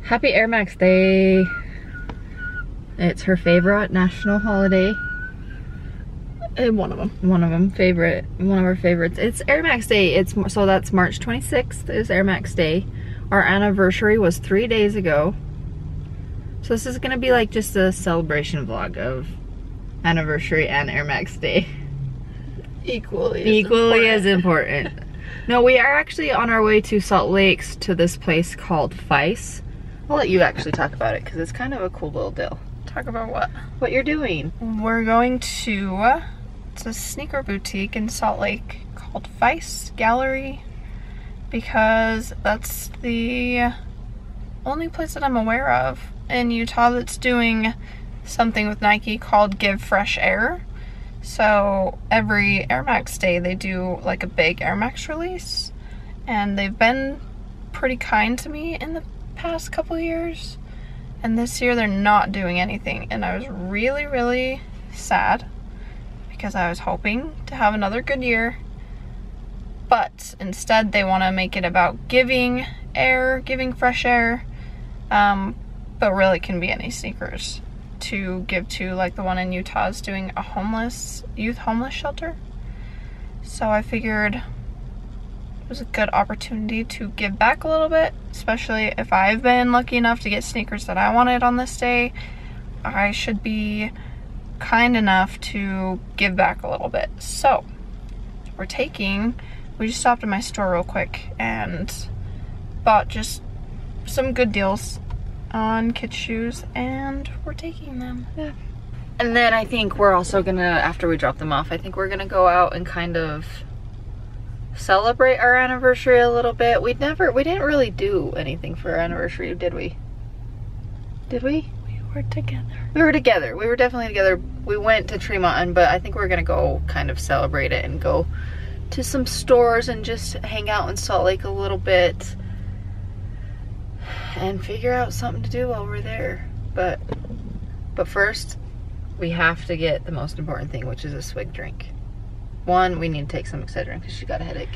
Happy Air Max Day. It's her favorite national holiday. One of them. One of our favorites. It's Air Max Day. So that's March 26th is Air Max Day. Our anniversary was 3 days ago. So this is gonna be like just a celebration vlog of anniversary and Air Max Day. Equally as important. No, we are actually on our way to Salt Lakes to this place called Vice. I'll let you actually talk about it because it's kind of a cool little deal. Talk about what? What you're doing. We're going to, it's a sneaker boutique in Salt Lake called Vice Gallery, because that's the only place that I'm aware of in Utah that's doing something with Nike called Give Fresh Air. So every Air Max Day they do like a big Air Max release, and they've been pretty kind to me in the past couple years, and this year they're not doing anything, and I was really sad because I was hoping to have another good year, but instead they want to make it about giving fresh air, but really can be any sneakers to give to, like the one in Utah is doing a youth homeless shelter. So I figured it was a good opportunity to give back a little bit, especially if I've been lucky enough to get sneakers that I wanted on this day. I should be kind enough to give back a little bit. So we just stopped at my store real quick and bought just some good deals on kids' shoes, and we're taking them. Yeah. And then I think we're also gonna, after we drop them off, I think we're gonna go out and kind of celebrate our anniversary a little bit. We didn't really do anything for our anniversary, did we? Did we? We were together. We were together. We were definitely together. We went to Tremont, but I think we're gonna go kind of celebrate it and go to some stores and just hang out in Salt Lake a little bit and figure out something to do while we're there. But first, we have to get the most important thing, which is a swig drink. One, we need to take some Excedrin because she got a headache.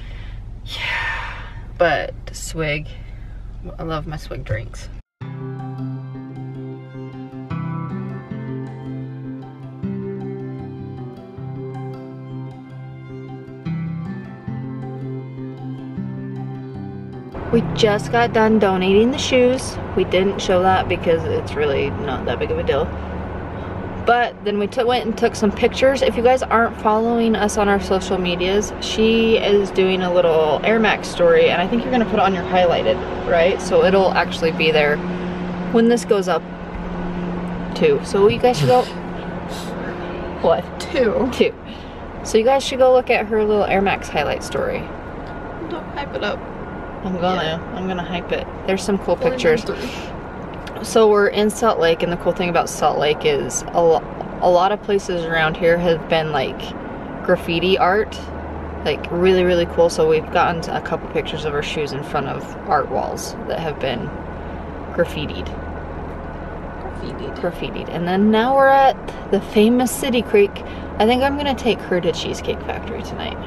Yeah. But swig, I love my swig drinks. We just got done donating the shoes. We didn't show that because it's really not that big of a deal. But then we went and took some pictures. If you guys aren't following us on our social medias, she is doing a little Air Max story, and I think you're gonna put it on your highlighted, right? So it'll actually be there when this goes up too. So you guys should go, what? Two. So you guys should go look at her little Air Max highlight story. Don't hype it up. I'm gonna hype it. There's some cool pictures. So we're in Salt Lake, and the cool thing about Salt Lake is a lot of places around here have been like graffiti art, like really cool. So we've gotten a couple pictures of our shoes in front of art walls that have been graffitied. And then now we're at the famous City Creek. I think I'm gonna take her to Cheesecake Factory tonight.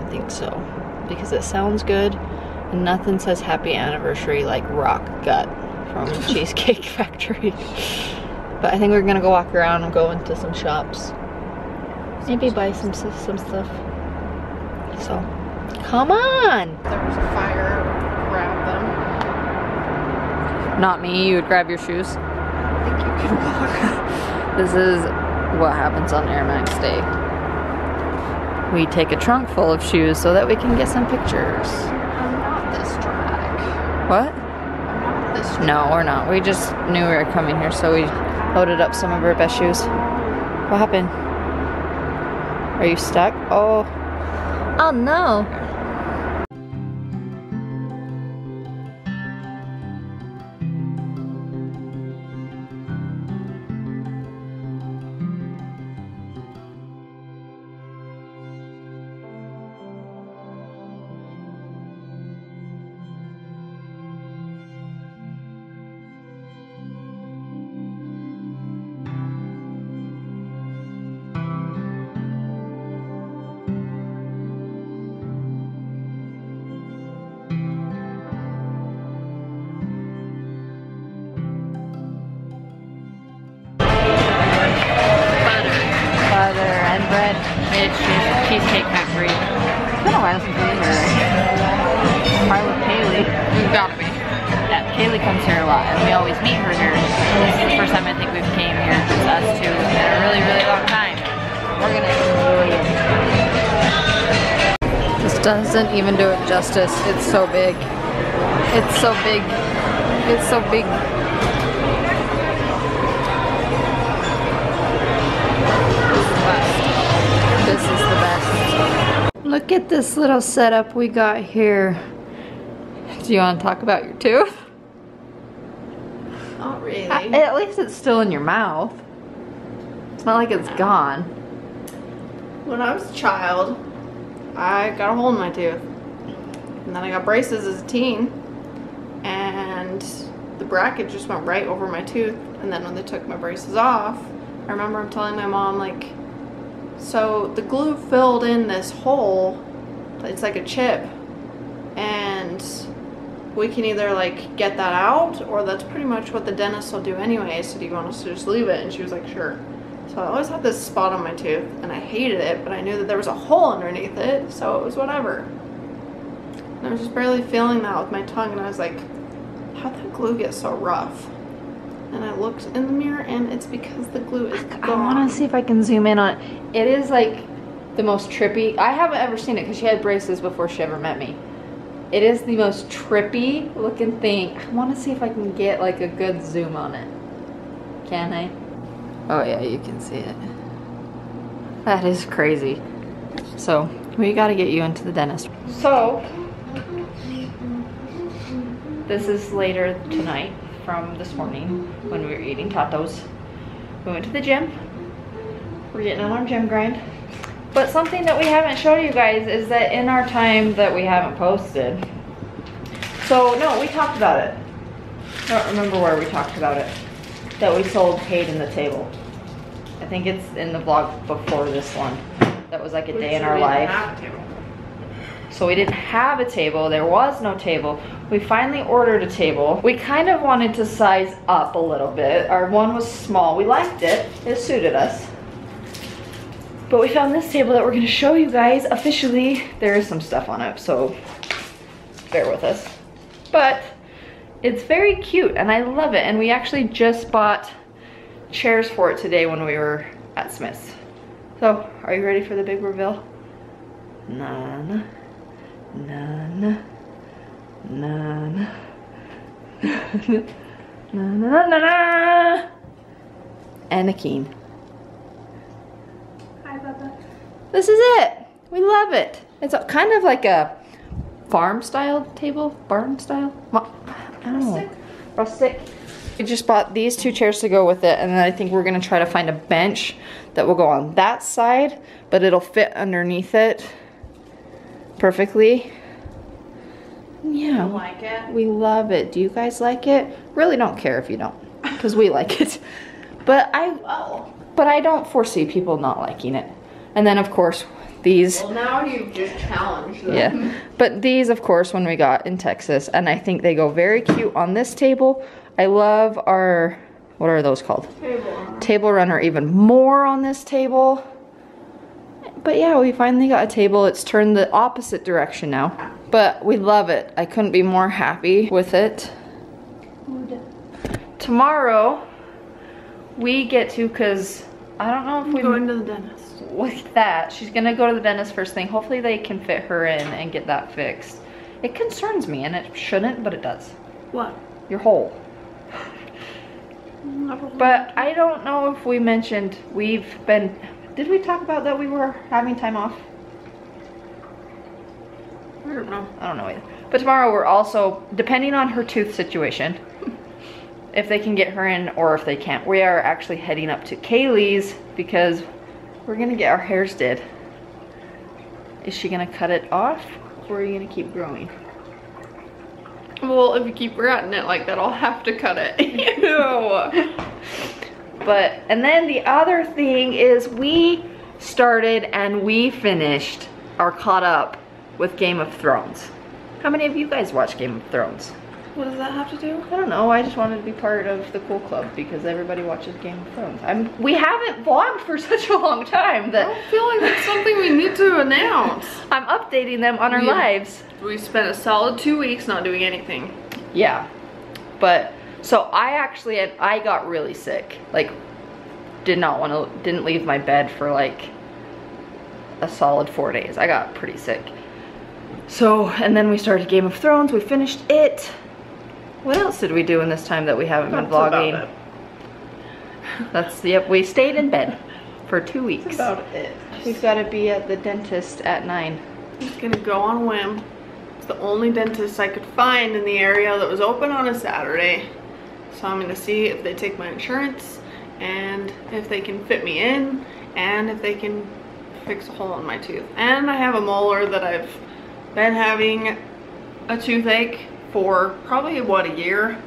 I think so, because it sounds good. And nothing says happy anniversary like rock gut from Cheesecake Factory. But I think we're gonna go walk around and go into some shops. Maybe buy some stuff. So, come on! There was a fire, grab them. Not me, you would grab your shoes. I think you can walk. This is what happens on Air Max Day. We take a trunk full of shoes so that we can get some pictures. What? No, we're not. We just knew we were coming here, so we loaded up some of our best shoes. What happened? Are you stuck? Oh. Oh no. It's Cheesecake Factory. It's been a while since we were here. Probably with Kaylee. It's gotta be. Yeah, Kaylee comes here a lot, and we always meet her here. This is the first time I think we've came here, just us two, in a really, really long time. We're gonna enjoy it. This doesn't even do it justice. It's so big. It's so big. It's so big. This is the best. Look at this little setup we got here. Do you want to talk about your tooth? Not really. At least it's still in your mouth. It's not like it's gone. When I was a child, I got a hole in my tooth. And then I got braces as a teen. And the bracket just went right over my tooth. And then when they took my braces off, I remember telling my mom, like, so the glue filled in this hole. It's like a chip. And we can either like get that out, or that's pretty much what the dentist will do anyway. So do you want us to just leave it? And she was like, sure. So I always had this spot on my tooth, and I hated it, but I knew that there was a hole underneath it, so it was whatever. And I was just barely feeling that with my tongue, and I was like, how'd that glue get so rough? And I looked in the mirror, and it's because the glue is gone. I want to see if I can zoom in on it. It is like the most trippy. I haven't ever seen it because she had braces before she ever met me. It is the most trippy looking thing. I want to see if I can get like a good zoom on it. Can I? Oh yeah, you can see it. That is crazy. So we got to get you into the dentist. So this is later tonight from this morning when we were eating tacos. We went to the gym. We're getting on our gym grind. But something that we haven't shown you guys is that in our time that we haven't posted. So no, we talked about it. I don't remember where we talked about it. That we sold Hayden the table. I think it's in the vlog before this one. That was like a day in our life. So we didn't have a table. There was no table. We finally ordered a table. We kind of wanted to size up a little bit. Our one was small. We liked it. It suited us. But we found this table that we're going to show you guys officially. There is some stuff on it, so bear with us. But it's very cute and I love it. And we actually just bought chairs for it today when we were at Smith's. So, are you ready for the big reveal? Nana, nana, nana, nana, nana, nana, and a keen. This is it. We love it. It's kind of like a farm style table, barn style. I don't know. Rustic. We just bought these two chairs to go with it, and then I think we're gonna try to find a bench that will go on that side, but it'll fit underneath it perfectly. Yeah, You like it? We love it. Do you guys like it? Really don't care if you don't, because we like it. But I don't foresee people not liking it. And then of course these. Well, now you've just challenged them. Yeah, but these of course when we got in Texas, and I think they go very cute on this table. I love our, what are those called? Table runner even more on this table. But yeah, we finally got a table. It's turned the opposite direction now. But we love it. I couldn't be more happy with it. Tomorrow we get to, because I don't know if we're going to the dentist. With that, she's gonna go to the dentist first thing. Hopefully they can fit her in and get that fixed. It concerns me, and it shouldn't, but it does. What? Your hole. But I don't know if we mentioned we've been, did we talk about that we were having time off? I don't know. I don't know either. But tomorrow we're also, depending on her tooth situation, if they can get her in or if they can't, we are actually heading up to Kaylee's because we're gonna get our hairs did. Is she gonna cut it off or are you gonna keep growing? Well, if you keep ratting it like that, I'll have to cut it. Ew. But, and then the other thing is we started and we finished or caught up with Game of Thrones. How many of you guys watch Game of Thrones? What does that have to do? I don't know, I just wanted to be part of the cool club because everybody watches Game of Thrones. We haven't vlogged for such a long time that I feel like that's something we need to announce. I'm updating them on our lives. We spent a solid 2 weeks not doing anything. Yeah, but so I got really sick. Like, didn't leave my bed for like a solid 4 days. I got pretty sick. So, and then we started Game of Thrones, we finished it. What else did we do in this time that we haven't been vlogging? Yep, we stayed in bed for 2 weeks. That's about it. We've got to be at the dentist at 9. I'm just gonna go on a whim. It's the only dentist I could find in the area that was open on a Saturday. So I'm gonna see if they take my insurance and if they can fit me in and if they can fix a hole in my tooth. And I have a molar that I've been having a toothache for probably, what, a year?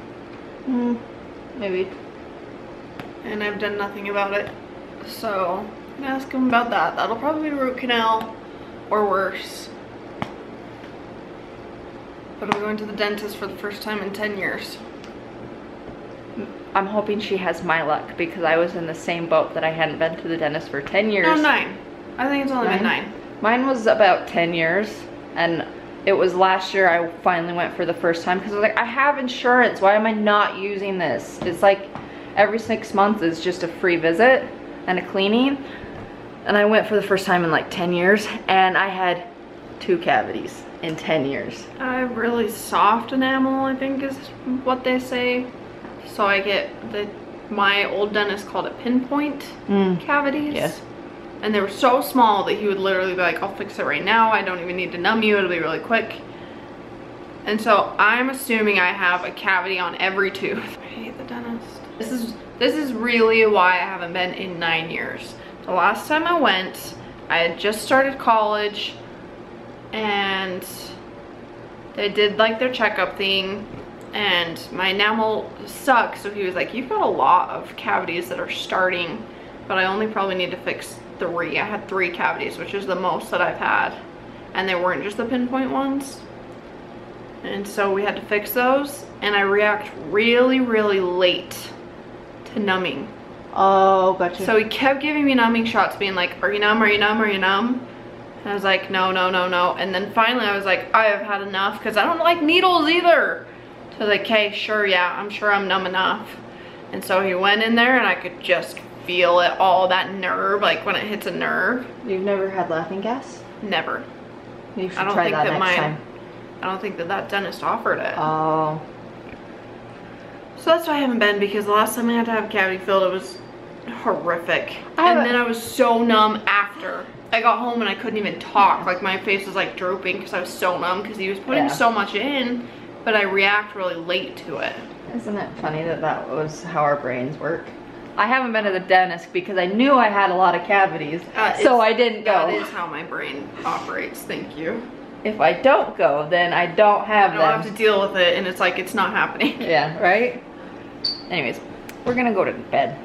Maybe. And I've done nothing about it. So I'm gonna ask him about that. That'll probably be root canal or worse. But I'm going to the dentist for the first time in 10 years. I'm hoping she has my luck because I was in the same boat that I hadn't been to the dentist for 10 years. No, 9. I think it's only been 9. Mine was about 10 years, and it was last year I finally went for the first time because I was like, I have insurance, why am I not using this? It's like every 6 months is just a free visit and a cleaning. And I went for the first time in like 10 years and I had 2 cavities in 10 years. I have really soft enamel, I think is what they say. So I get my old dentist called it pinpoint cavities. Yes. And they were so small that he would literally be like, I'll fix it right now. I don't even need to numb you. It'll be really quick. And so I'm assuming I have a cavity on every tooth. I hate the dentist. This is really why I haven't been in 9 years. The last time I went, I had just started college and they did like their checkup thing and my enamel sucks. So he was like, you've got a lot of cavities that are starting, but I only probably need to fix 3. I had 3 cavities, which is the most that I've had. And they weren't just the pinpoint ones. And so we had to fix those. And I react really, really late to numbing. Oh, gotcha. So he kept giving me numbing shots, being like, are you numb, are you numb, are you numb? And I was like, no, no, no, no. And then finally I was like, I have had enough because I don't like needles either. So I was like, okay, sure, yeah, I'm sure I'm numb enough. And so he went in there and I could just feel it, all that nerve, like when it hits a nerve. You've never had laughing gas? Never. You should try that next time. I don't think that dentist offered it. Oh. So that's why I haven't been, because the last time I had to have a cavity filled, it was horrific. And then I was so numb after. I got home and I couldn't even talk. Like my face was like drooping because I was so numb because he was putting so much in, but I react really late to it. Isn't it funny that that was how our brains work? I haven't been to the dentist because I knew I had a lot of cavities, so I didn't go. That is how my brain operates, thank you. If I don't go, then I don't have them. I don't have to deal with it, and it's like, it's not happening. Yeah, right? Anyways, we're gonna go to bed.